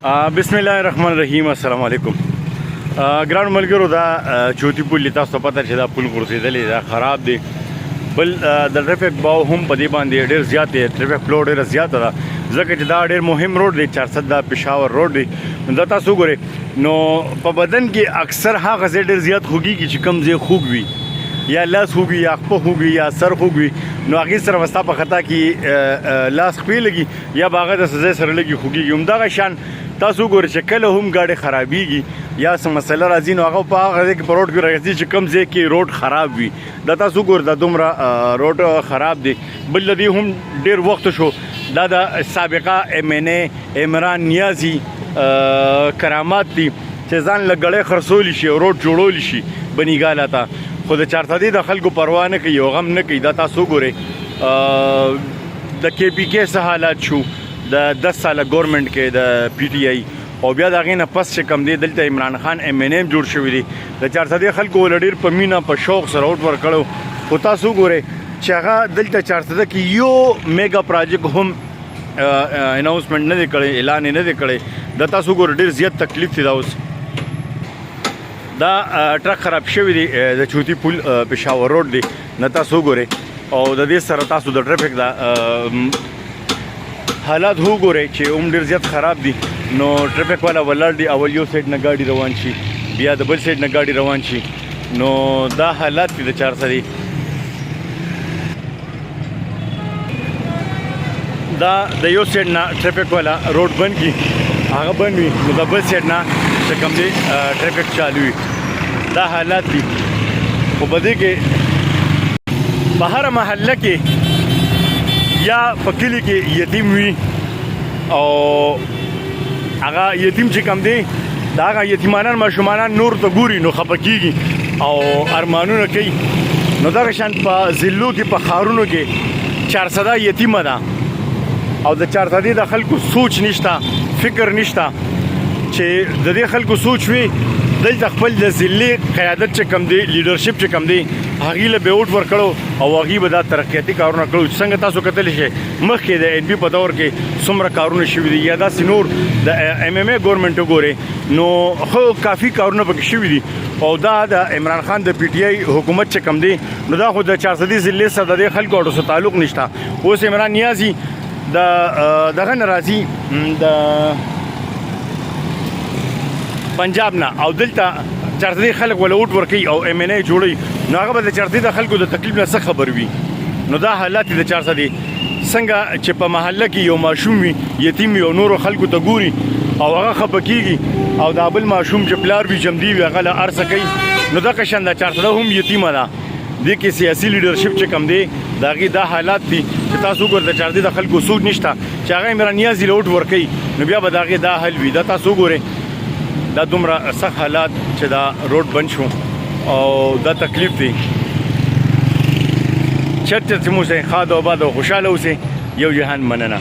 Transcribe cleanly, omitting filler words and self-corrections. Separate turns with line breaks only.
بسم الله الرحمن الرحیم. السلام علیکم ګران ملګرو. دا چوتي پل تاسو ته پته چې دا پل غورځېدلی دا خراب دی. بل د ټریفیک باو هم په دې باندې ډېر زیات دی. ټریفیک فلو ډېره زیاته ده ځکه چې دا ډېر مهم روډ دی. 400 دا پېښور روډ دی. دا تاسو وګورئ نو په بدن کې اکثر هغه ځای ډېر زیات خوږېږي چې کوم ځای خوږ وي یا لاس خوږ وي یا خپه خوږ وي یا سر خوږ وي نو هغې سره به ستا په خطا کې لاس خپې لګي یا به هغه د ځای سره لګي خوږېږي. همدغه شان تاسو وګورئ چې کله هم ګاډي خرابېږي یا څه مسله راځي نو هغه په هغه ځای کې په روډ کې راځي چې کوم ځای کې روډ خراب وي. دا تاسو وګورئ دا دومره روډ خراب دی. بل د دې هم ډېر وخت شو دا د سابقه MNA عمران نیازي کرامات دي چې ځان له ګړۍ خرڅولی شي او روډ جوړولی شي بنیګاله ته، خو د چارسدې د خلکو پروا نه کوي او غم نه کوي. دا تاسو وګورئ د KPK څه حالات شو د 10 ساله ګورنمنټ کې د PTI او بیا د هغې نه پس چې کم دی دلته عمران خان MNA جوړ شوي دي. د چارسدې خلکو ول ډېر په مینه په شوق سره اوټ ورکړو. خو تاسو وګورئ چې هغه دلته چارسده کې یو میګا پراجیکټ هم اناونسمنټ نه دی کړی، اعلان یې نه دی کړی. دا تاسو وګورئ ډېر زیات تکلیف دی. دا اوس دا ټرک خراب شوی دی د چوتي پل پېښور روډ دی. نه تاسو وګورئ او د دې سره تاسو د ټریفیک دا حالات وګورئ چې هم ډېر زیات خراب دي. نو ټریفیک والا ولاړ دي، اول یو سایډ نه ګاډي روان شي بیا د بل سایډ نه ګاډي روان شي. نو دا حالات دي د چارسدې. دا د یو سایډ نه ټریفیک والا روډ بند کړي هغه بند وي نو د بل سایډ نه چې کوم دی ټریفیک چالو وي. دا حالات دي. خو په دې کې په هره محله کې یا په کلي کې یتیم وي او هغه یتیم چې کوم دی دا هغه یتیمانان ماشومانان نور ته ګوري نو خفه کېږي او ارمانونه کوي. نو دغه شان په ضلعو کې په ښارونو کې چارسده یتیمه ده او د چارسدې د خلکو سوچ نشته، فکر نشته چې د دې خلکو سوچ وي دلته خپل د ضلعې قیادت چې کوم دی لیډرشپ چې کوم دی هغې له به اوټ ورکړو او هغې به دا ترقیاتي کارونه کړو. څنګه تاسو کتلی شئ مخکې د NP په دور کې څومره کارونه شوي دي یا داسې نور د MMA ګورنمنټ وګورئ نو خو کافي کارونه پکې شوي دي. او دا د عمران خان د PTI حکومت چې کوم دی نو دا خو د چارسدې ضلعې سره د دې خلکو اړو سره تعلق نشته. اوس عمران نیازي دغه نه راځي د پنجاب نه او دلته چارسدې خلک ولا اوټ ورکوي او MNA جوړوي نو هغه به د چارسدې د خلکو د تکلیف نه څه خبر وي. نو دا حالات دي د چارسدې. څنګه چې په محله کې یو ماشوم وي یتیم وي او نورو خلکو ته ګوري او هغه خفه کېږي او دا بل ماشوم چې پلار وي جمدي وي هغه له ارڅه کوي نو دغه شان د چارسده هم یتیمه ده. دې کې سیاسي لیډرشپ چې کم دی د هغې دا حالات دي چې تاسو وګورئ د چارسدې د خلکو سوچ نشته چې هغه عمران نیازي له اوټ ورکوي نو بیا به د هغې دا حل وي. دا تاسو وګورئ دا دومره سخت حالات چې دا روډ بند شو او دا تکلیف دی. چرته چې مو اوسئ ښاد او آباد او خوشحاله اوسئ. یو جهان مننه.